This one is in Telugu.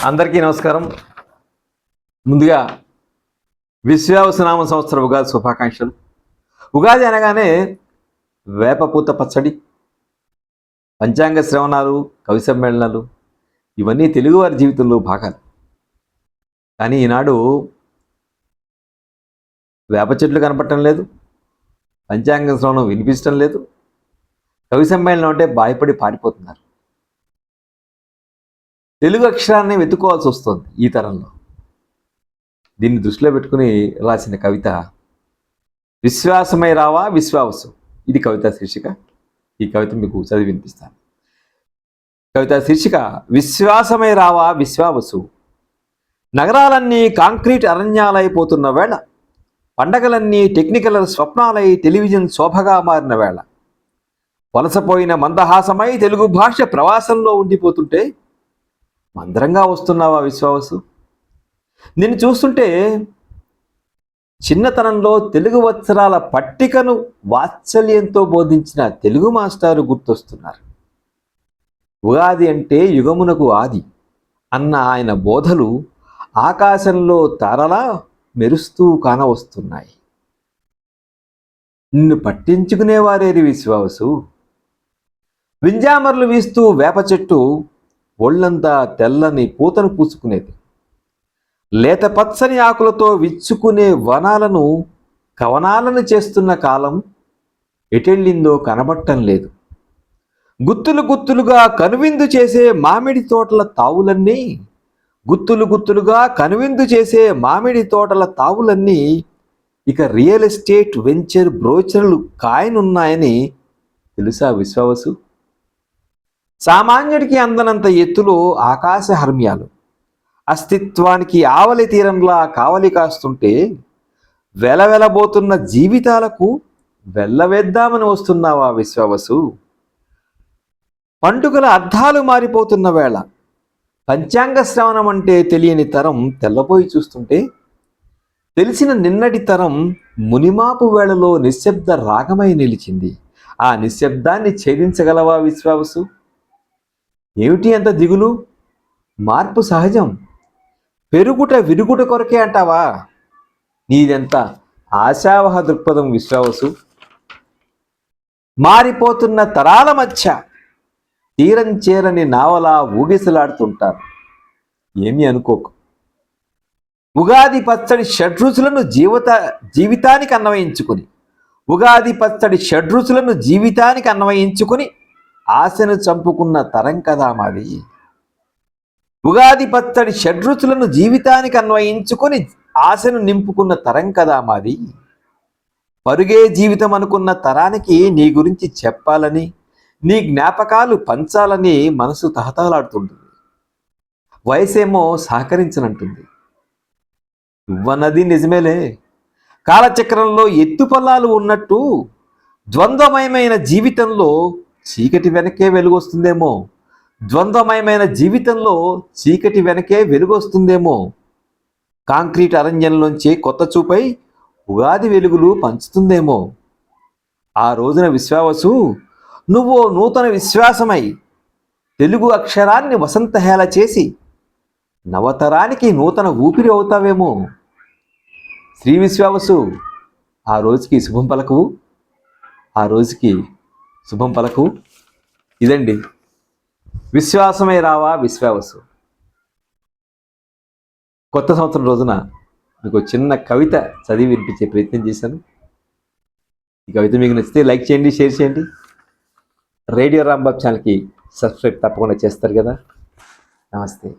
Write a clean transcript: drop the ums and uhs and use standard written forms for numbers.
అందరికీ నమస్కారం. ముందుగా విశ్వావసనామ సంవత్సర ఉగాది శుభాకాంక్షలు. ఉగాది అనగానే వేపపూత పచ్చడి, పంచాంగ శ్రవణాలు, కవి సమ్మేళనాలు ఇవన్నీ తెలుగువారి జీవితంలో భాగాలు. కానీ ఈనాడు వేప చెట్లు కనపడటం లేదు, పంచాంగ శ్రవణం వినిపించడం లేదు, కవి సమ్మేళనం అంటే భయపడి పారిపోతున్నారు. తెలుగు అక్షరాన్ని వెతుక్కోవాల్సి వస్తుంది ఈ తరంలో. దీన్ని దృష్టిలో పెట్టుకుని రాసిన కవిత విశ్వాసమై రావా విశ్వావసు. ఇది కవిత శీర్షిక. ఈ కవిత మీకు చదివి వినిపిస్తాను. కవిత శీర్షిక విశ్వాసమై రావా విశ్వావసు. నగరాలన్నీ కాంక్రీట్ అరణ్యాలైపోతున్న వేళ, పండగలన్నీ టెక్నికల్ స్వప్నాలై టెలివిజన్ శోభగా మారిన వేళ, వలసపోయిన మందహాసమై తెలుగు భాష ప్రవాసంలో ఉండిపోతుంటే మందరంగా వస్తున్నావా విశ్వావసు. నిన్ను చూస్తుంటే చిన్నతనంలో తెలుగు వత్సరాల పట్టికను వాత్సల్యంతో బోధించిన తెలుగు మాస్టారు గుర్తొస్తున్నారు. ఉగాది అంటే యుగమునకు ఆది అన్న ఆయన బోధలు ఆకాశంలో తారలా మెరుస్తూ కానవస్తున్నాయి. నిన్ను పట్టించుకునేవారేది విశ్వావసు. వింజామర్లు వీస్తూ వేప చెట్టు ఒళ్ళంతా తెల్లని పూతను పూసుకునేది. లేత పచ్చని ఆకులతో విచ్చుకునే వనాలను కవనాలను చేస్తున్న కాలం ఎటెళ్ళిందో కనబట్టం లేదు. గుత్తులు గుత్తులుగా కనువిందు చేసే మామిడి తోటల తావులన్నీ, గుత్తులు గుత్తులుగా కనువిందు చేసే మామిడి తోటల తావులన్నీ ఇక రియల్ ఎస్టేట్ వెంచర్ బ్రోచర్లు కాయనున్నాయని తెలుసా విశ్వావసు. సామాన్యుడికి అందనంత ఎత్తులో ఆకాశ హర్మ్యాలు అస్తిత్వానికి ఆవలి తీరంలా కావలి కాస్తుంటే వెలవెలబోతున్న జీవితాలకు వెళ్ళవేద్దామని వస్తున్నావా విశ్వావసు. పండుగల అర్థాలు మారిపోతున్న వేళ, పంచాంగ శ్రవణం అంటే తెలియని తరం తెల్లపోయి చూస్తుంటే తెలిసిన నిన్నటి తరం మునిమాపు వేళలో నిశ్శబ్ద రాగమై నిలిచింది. ఆ నిశ్శబ్దాన్ని ఛేదించగలవా విశ్వావసు. ఏమిటి అంత దిగులు. మార్పు సహజం, పెరుగుట విరుగుట కొరకే అంటావా. నీదెంత ఆశావహ దృక్పథం విశ్వావసు. మారిపోతున్న తరాల మధ్య తీరం చేరని నావలా ఊగిసలాడుతుంటారు. ఏమీ అనుకోకు. ఉగాది పచ్చడి షడ్రుచులను జీవితానికి అన్వయించుకుని, ఉగాది పచ్చడి షడ్రుచులను జీవితానికి అన్వయించుకుని ఆశను చంపుకున్న తరం కదా మాది. ఉగాది పచ్చడి షడ్రుచులను జీవితానికి అన్వయించుకొని ఆశను నింపుకున్న తరం కదా మాది. పరుగే జీవితం అనుకున్న తరానికి నీ గురించి చెప్పాలని, నీ జ్ఞాపకాలు పంచాలని మనసు తహతహలాడుతుంటుంది. వయసేమో సహకరించనంటుంది. ఇవ్వన్నది నిజమేలే. కాలచక్రంలో ఎత్తుపల్లాలు ఉన్నట్టు ద్వంద్వమయమైన జీవితంలో చీకటి వెనకే వెలుగొస్తుందేమో. ద్వంద్వమయమైన జీవితంలో చీకటి వెనకే వెలుగొస్తుందేమో. కాంక్రీట్ అరణ్యంలోంచి కొత్త చూపై ఉగాది వెలుగులు పంచుతుందేమో. ఆ రోజున విశ్వావసు నువ్వు నూతన విశ్వాసమై తెలుగు అక్షరాన్ని వసంతహేళ చేసి నవతరానికి నూతన ఊపిరి అవుతావేమో. శ్రీ విశ్వావసు, ఆ రోజుకి శుభం పలకవు, ఆ రోజుకి శుభం పలకవు. ఇదండి విశ్వాసమై రావా విశ్వావసు. కొత్త సంవత్సరం రోజున మీకు చిన్న కవిత చదివి వినిపించే ప్రయత్నం చేశాను. ఈ కవిత మీకు నచ్చితే లైక్ చేయండి, షేర్ చేయండి. రేడియో రాంబాబు ఛానల్కి సబ్స్క్రైబ్ తప్పకుండా చేస్తారు కదా. నమస్తే.